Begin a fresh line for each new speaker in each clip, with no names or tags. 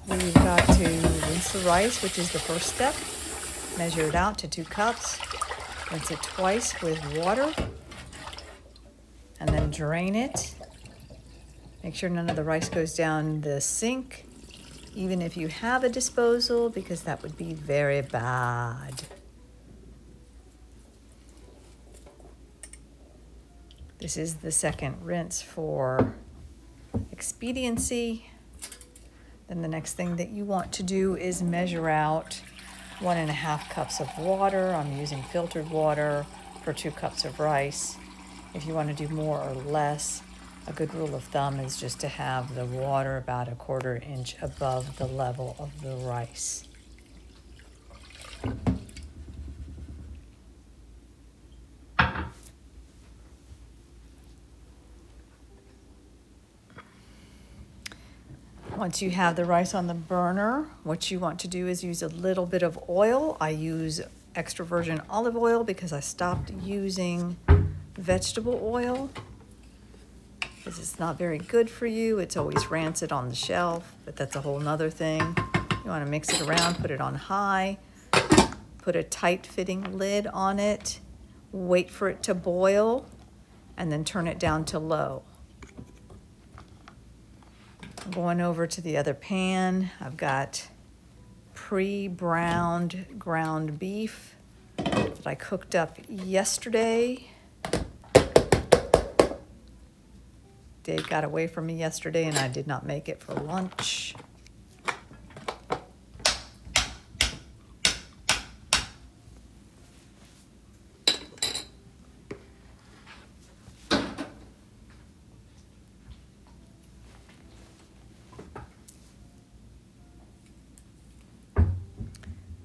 we've got to rinse the rice, which is the first step. Measure it out to 2 cups. Rinse it twice with water and then drain it. Make sure none of the rice goes down the sink, even if you have a disposal, because that would be very bad. This is the second rinse for expediency. Then the next thing that you want to do is measure out 1.5 cups of water. I'm using filtered water for 2 cups of rice. If you want to do more or less, a good rule of thumb is just to have the water about 1/4 inch above the level of the rice. Once you have the rice on the burner, what you want to do is use a little bit of oil. I use extra virgin olive oil because I stopped using vegetable oil because it's not very good for you. It's always rancid on the shelf, but that's a whole nother thing. You want to mix it around, put it on high, put a tight fitting lid on it, wait for it to boil, and then turn it down to low. I'm going over to the other pan. I've got pre-browned ground beef that I cooked up yesterday. Dave got away from me yesterday and I did not make it for lunch.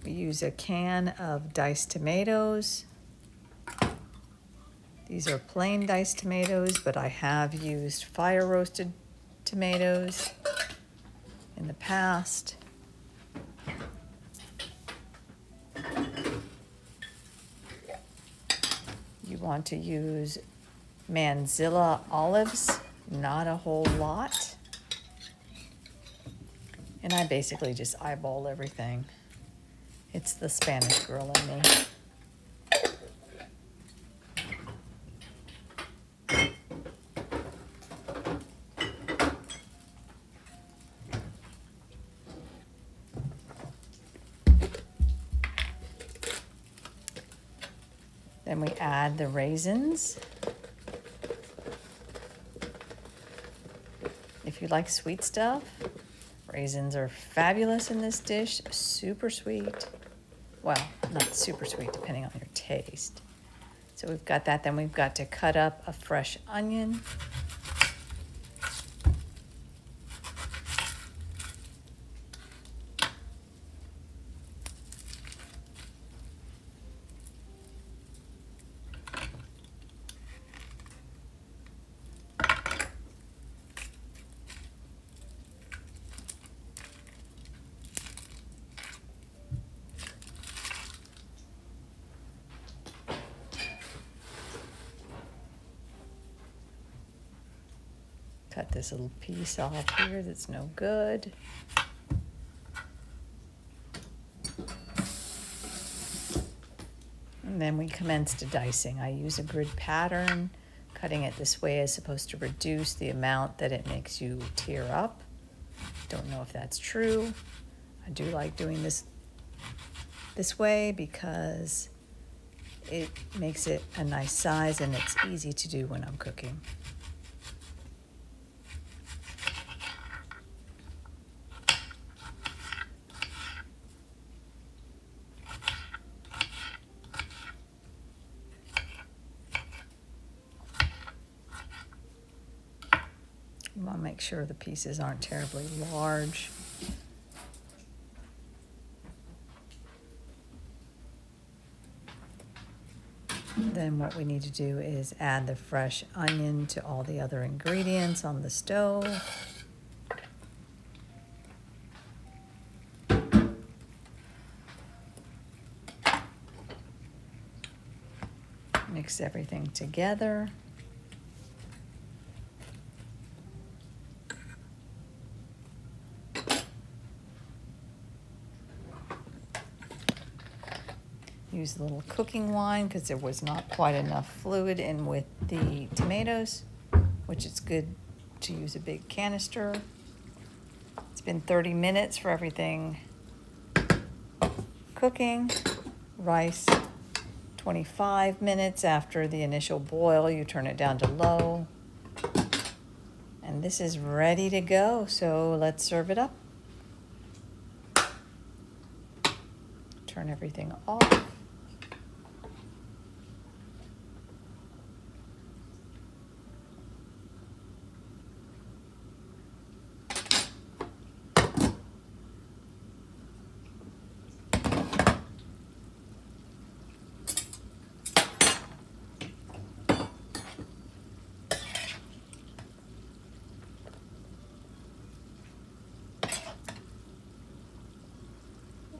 We use a can of diced tomatoes. These are plain diced tomatoes, but I have used fire roasted tomatoes in the past. You want to use manzilla olives, not a whole lot. And I basically just eyeball everything. It's the Spanish girl in me. Then we add the raisins. If you like sweet stuff, raisins are fabulous in this dish, super sweet. Well, not super sweet, depending on your taste. So we've got that. Then we've got to cut up a fresh onion. Cut this little piece off here that's no good. And then we commence to dicing. I use a grid pattern. Cutting it this way is supposed to reduce the amount that it makes you tear up. Don't know if that's true. I do like doing this way because it makes it a nice size and it's easy to do when I'm cooking. You want to make sure the pieces aren't terribly large. Then what we need to do is add the fresh onion to all the other ingredients on the stove. Mix everything together. Use a little cooking wine because there was not quite enough fluid in with the tomatoes, which it's good to use a big canister. It's been 30 minutes for everything cooking. Rice, 25 minutes after the initial boil, you turn it down to low. And this is ready to go, so let's serve it up. Turn everything off.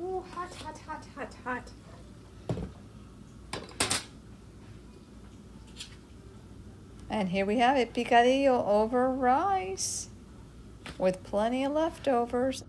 Ooh, hot, hot, hot, hot, hot.
And here we have it, picadillo over rice with plenty of leftovers.